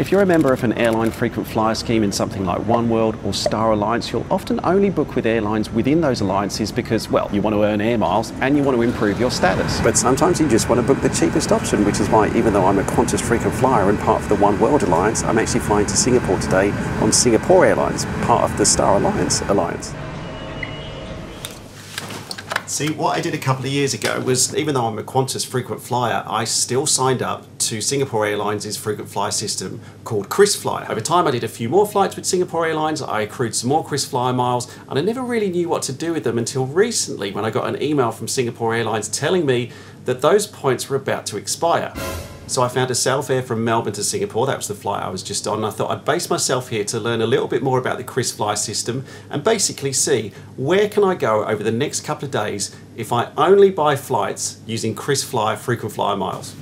If you're a member of an airline frequent flyer scheme in something like oneworld or Star Alliance, you'll often only book with airlines within those alliances because, well, you want to earn air miles and you want to improve your status. But sometimes you just want to book the cheapest option, which is why, even though I'm a Qantas frequent flyer and part of the Oneworld Alliance, I'm actually flying to Singapore today on Singapore Airlines, part of the Star Alliance. See, what I did a couple of years ago was, even though I'm a Qantas frequent flyer, I still signed up to Singapore Airlines' frequent flyer system called KrisFlyer. Over time, I did a few more flights with Singapore Airlines, I accrued some more KrisFlyer miles, and I never really knew what to do with them until recently when I got an email from Singapore Airlines telling me that those points were about to expire. So I found a Sailfare from Melbourne to Singapore. That was the flight I was just on. And I thought I'd base myself here to learn a little bit more about the KrisFlyer system and basically see where can I go over the next couple of days if I only buy flights using KrisFlyer frequent flyer miles.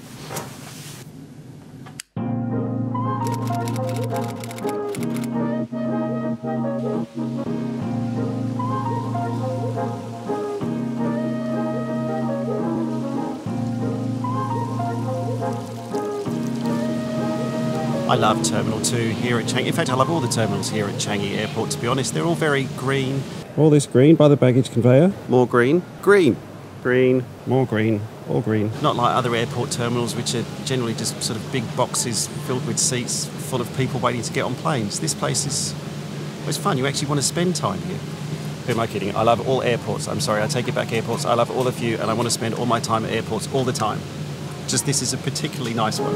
I love Terminal 2 here at Changi. In fact, I love all the terminals here at Changi Airport, to be honest. They're all very green. All this green by the baggage conveyor. More green. Green. Green. More green. All green. Not like other airport terminals, which are generally just sort of big boxes filled with seats full of people waiting to get on planes. This place is it's fun. You actually want to spend time here. Who am I kidding? I love all airports. I'm sorry, I take it back, airports. I love all of you, and I want to spend all my time at airports all the time. Just this is a particularly nice one.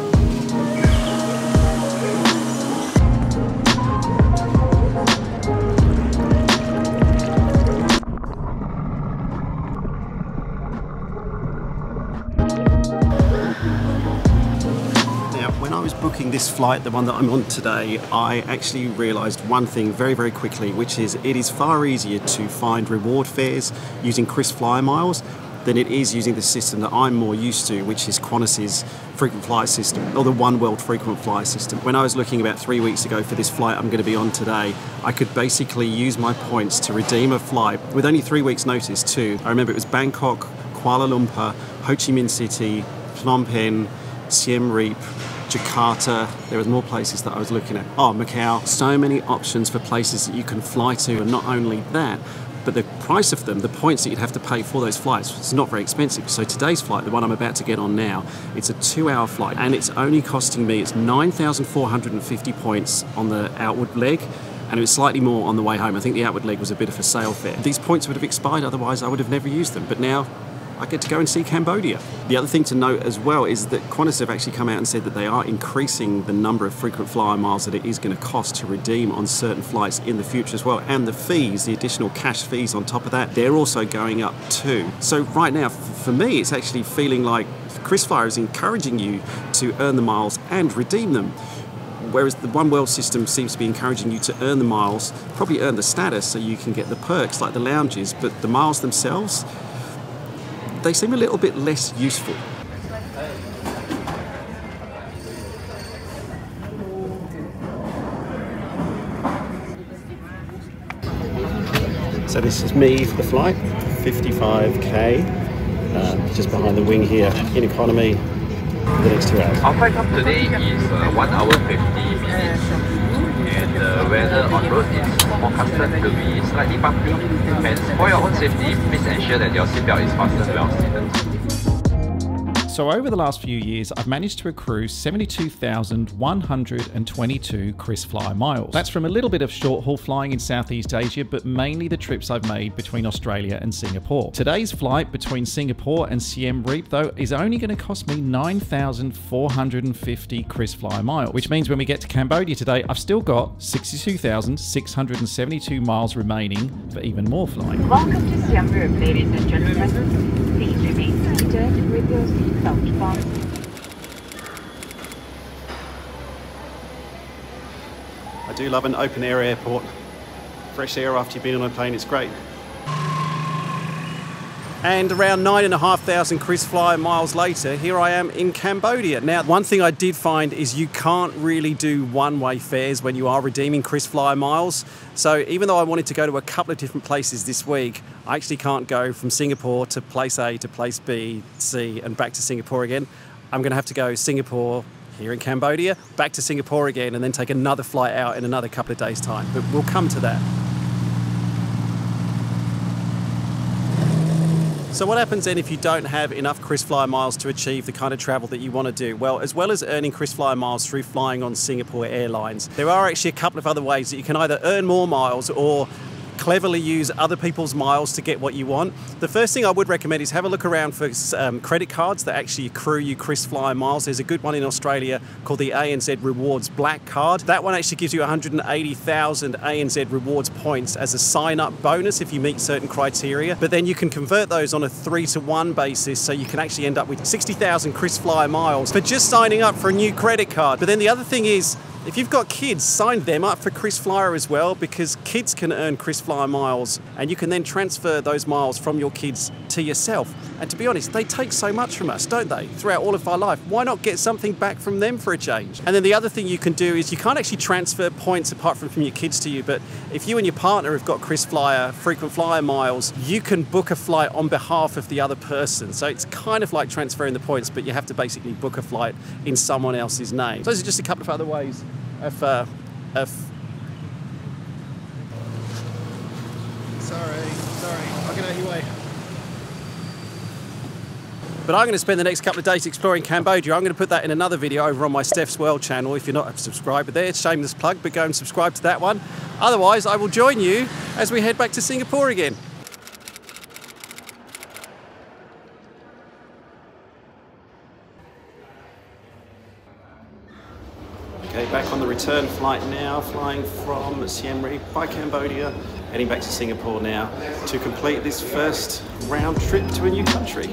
When I was booking this flight, the one that I'm on today, I actually realised one thing very, very quickly, which is it is far easier to find reward fares using KrisFlyer Miles than it is using the system that I'm more used to, which is Qantas's frequent flyer system, or the Oneworld frequent flyer system. When I was looking about 3 weeks ago for this flight I'm going to be on today, I could basically use my points to redeem a flight with only 3 weeks notice too. I remember it was Bangkok, Kuala Lumpur, Ho Chi Minh City, Phnom Penh, Siem Reap, Jakarta. There was more places that I was looking at. Oh, Macau. So many options for places that you can fly to, and not only that, but the price of them, the points that you'd have to pay for those flights, it's not very expensive. So today's flight, the one I'm about to get on now, it's a 2-hour flight, and it's only costing me, it's 9,450 points on the outward leg, and it was slightly more on the way home. I think the outward leg was a bit of a sale fare. These points would have expired, otherwise I would have never used them, but now I get to go and see Cambodia. The other thing to note as well is that Qantas have actually come out and said that they are increasing the number of frequent flyer miles that it is going to cost to redeem on certain flights in the future as well. And the fees, the additional cash fees on top of that, they're also going up too. So right now, for me, it's actually feeling like KrisFlyer is encouraging you to earn the miles and redeem them. Whereas the Oneworld system seems to be encouraging you to earn the miles, probably earn the status so you can get the perks like the lounges, but the miles themselves, they seem a little bit less useful. So this is me for the flight, 55k, just behind the wing here, in economy, for the next 2 hours. Our flight time today is 1 hour 50 minutes, and the weather on road is forecasted to be slightly bumpy. And for your own safety, please ensure that your seatbelt is fastened well seated. So over the last few years, I've managed to accrue 72,122 KrisFlyer miles. That's from a little bit of short-haul flying in Southeast Asia, but mainly the trips I've made between Australia and Singapore. Today's flight between Singapore and Siem Reap, though, is only going to cost me 9,450 KrisFlyer miles, which means when we get to Cambodia today, I've still got 62,672 miles remaining for even more flying. Welcome to Siem Reap, ladies and gentlemen. Please remain seated with your seatbelt fastened. I do love an open air airport. Fresh air after you've been on a plane, it's great. And around 9,500 KrisFlyer miles later, here I am in Cambodia. Now, one thing I did find is you can't really do one-way fares when you are redeeming KrisFlyer miles. So even though I wanted to go to a couple of different places this week, I actually can't go from Singapore to place A to place B, C, and back to Singapore again. I'm going to have to go Singapore here in Cambodia, back to Singapore again, and then take another flight out in another couple of days' time. But we'll come to that. So what happens then if you don't have enough KrisFlyer miles to achieve the kind of travel that you want to do? Well, as well as earning KrisFlyer miles through flying on Singapore Airlines, there are actually a couple of other ways that you can either earn more miles or cleverly use other people's miles to get what you want. The first thing I would recommend is have a look around for credit cards that actually accrue you KrisFlyer miles. There's a good one in Australia called the ANZ Rewards Black Card. That one actually gives you 180,000 ANZ Rewards points as a sign-up bonus if you meet certain criteria. But then you can convert those on a 3-to-1 basis, so you can actually end up with 60,000 KrisFlyer miles for just signing up for a new credit card. But then the other thing is, if you've got kids, sign them up for KrisFlyer as well, because kids can earn KrisFlyer miles and you can then transfer those miles from your kids to yourself. And to be honest, they take so much from us, don't they, throughout all of our life? Why not get something back from them for a change? And then the other thing you can do is you can't actually transfer points apart from your kids to you, but if you and your partner have got KrisFlyer frequent flyer miles, you can book a flight on behalf of the other person. So it's kind of like transferring the points, but you have to basically book a flight in someone else's name. So those are just a couple of other ways of sorry, I'll get out of your way. But I'm going to spend the next couple of days exploring Cambodia. I'm going to put that in another video over on my Steph's World channel. If you're not a subscriber there, it's a shameless plug, but go and subscribe to that one. Otherwise, I will join you as we head back to Singapore again. Okay, back on the return flight now, flying from Siem Reap by Cambodia, heading back to Singapore now to complete this first round trip to a new country.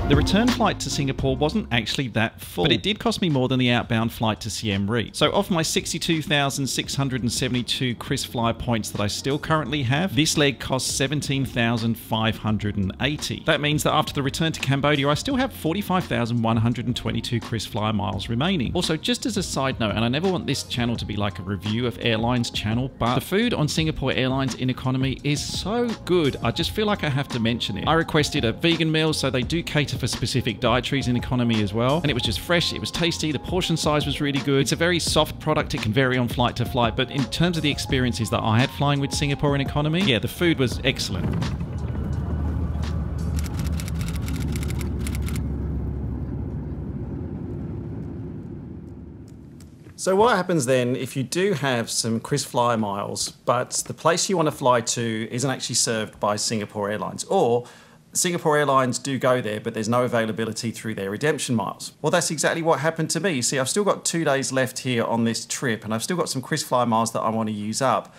The return flight to Singapore wasn't actually that full, but it did cost me more than the outbound flight to Siem Reap. So of my 62,672 KrisFlyer points that I still currently have, this leg cost 17,580. That means that after the return to Cambodia, I still have 45,122 KrisFlyer miles remaining. Also, just as a side note, and I never want this channel to be like a review of airlines channel, but the food on Singapore Airlines in economy is so good, I just feel like I have to mention it. I requested a vegan meal, so they do cater for specific dietaries in economy as well, and it was just fresh, it was tasty, the portion size was really good. It's a very soft product, it can vary on flight to flight, but in terms of the experiences that I had flying with Singapore in economy, yeah, the food was excellent. So what happens then if you do have some KrisFlyer miles, but the place you want to fly to isn't actually served by Singapore Airlines, or Singapore Airlines do go there, but there's no availability through their redemption miles? Well, that's exactly what happened to me. You see, I've still got 2 days left here on this trip, and I've still got some KrisFlyer miles that I want to use up.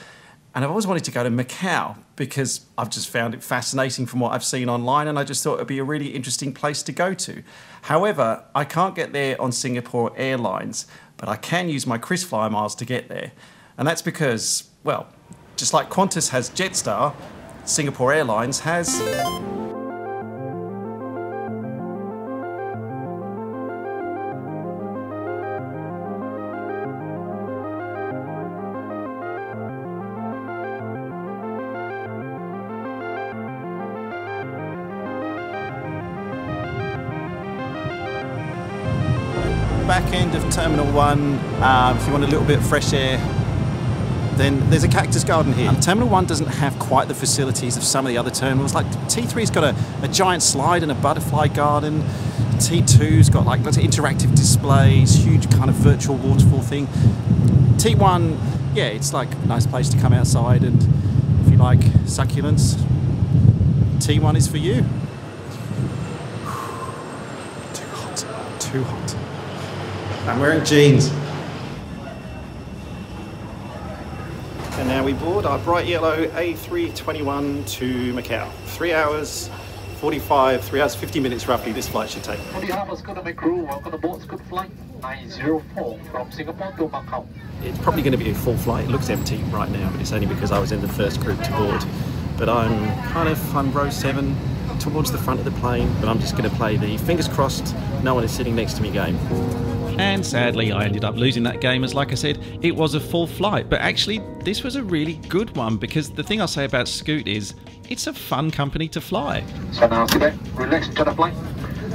And I've always wanted to go to Macau because I've just found it fascinating from what I've seen online, and I just thought it'd be a really interesting place to go to. However, I can't get there on Singapore Airlines, but I can use my KrisFlyer miles to get there. And that's because, well, just like Qantas has Jetstar, Singapore Airlines has... back end of Terminal 1, if you want a little bit of fresh air, then there's a cactus garden here. Terminal 1 doesn't have quite the facilities of some of the other terminals. Like T3's got a giant slide and a butterfly garden. T2's got like lots of interactive displays, huge kind of virtual waterfall thing. T1, yeah, it's like a nice place to come outside, and if you like succulents, T1 is for you. Too hot, too hot. I'm wearing jeans. And now we board our bright yellow A321 to Macau. 3 hours 45, 3 hours 50 minutes roughly this flight should take. On behalf of Scout crew, welcome aboard Scout Flight 904 from Singapore to Macau. It's probably going to be a full flight. It looks empty right now, but it's only because I was in the first group to board. But I'm row 7 towards the front of the plane, but I'm just going to play the fingers crossed no one is sitting next to me game. And sadly, I ended up losing that game, as like I said, it was a full flight. But actually, this was a really good one, because the thing I'll say about Scoot is, it's a fun company to fly. So now, sit back, relax, enjoy the flight.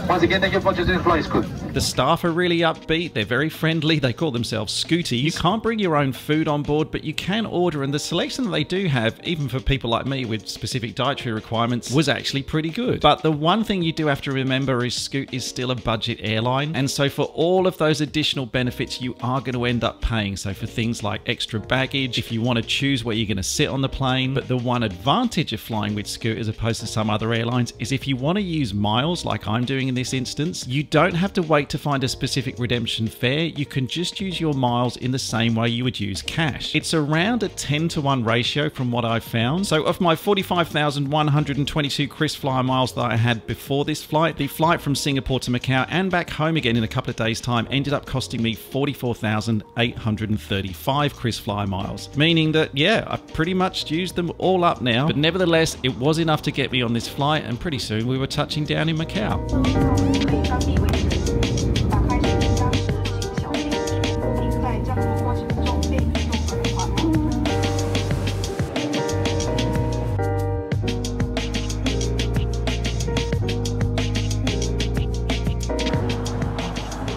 Once again, thank you for choosing Fly Scoot. The staff are really upbeat, they're very friendly, they call themselves Scooties. You can't bring your own food on board, but you can order, and the selection that they do have, even for people like me with specific dietary requirements, was actually pretty good. But the one thing you do have to remember is Scoot is still a budget airline, and so for all of those additional benefits you are going to end up paying. So for things like extra baggage, if you want to choose where you're going to sit on the plane. But the one advantage of flying with Scoot as opposed to some other airlines is if you want to use miles like I'm doing in this instance, you don't have to wait to find a specific redemption fare. You can just use your miles in the same way you would use cash. It's around a 10-to-1 ratio from what I've found. So of my 45,122 KrisFlyer miles that I had before this flight, the flight from Singapore to Macau and back home again in a couple of days' time ended up costing me 44,835 KrisFlyer miles. Meaning that, yeah, I've pretty much used them all up now, but nevertheless, it was enough to get me on this flight, and pretty soon we were touching down in Macau.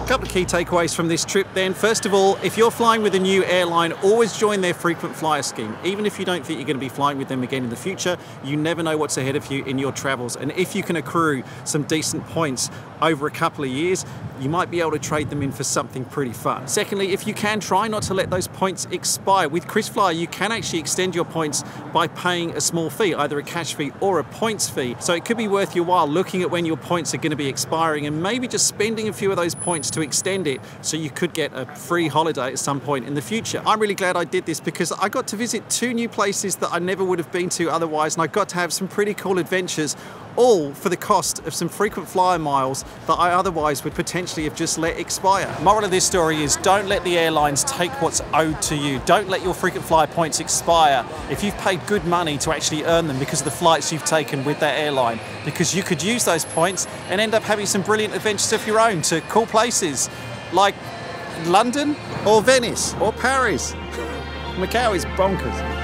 Couple of key takeaways from this trip then. First of all, if you're flying with a new airline, always join their frequent flyer scheme. Even if you don't think you're going to be flying with them again in the future, you never know what's ahead of you in your travels. And if you can accrue some decent points over a couple of years, you might be able to trade them in for something pretty fun. Secondly, if you can, try not to let those points expire. With KrisFlyer, you can actually extend your points by paying a small fee, either a cash fee or a points fee. So it could be worth your while looking at when your points are going to be expiring and maybe just spending a few of those points to extend it so you could get a free holiday at some point in the future. I'm really glad I did this because I got to visit 2 new places that I never would have been to otherwise, and I got to have some pretty cool adventures, all for the cost of some frequent flyer miles that I otherwise would potentially have just let expire. Moral of this story is don't let the airlines take what's owed to you. Don't let your frequent flyer points expire if you've paid good money to actually earn them because of the flights you've taken with that airline, because you could use those points and end up having some brilliant adventures of your own to cool places like London or Venice or Paris. Macau is bonkers.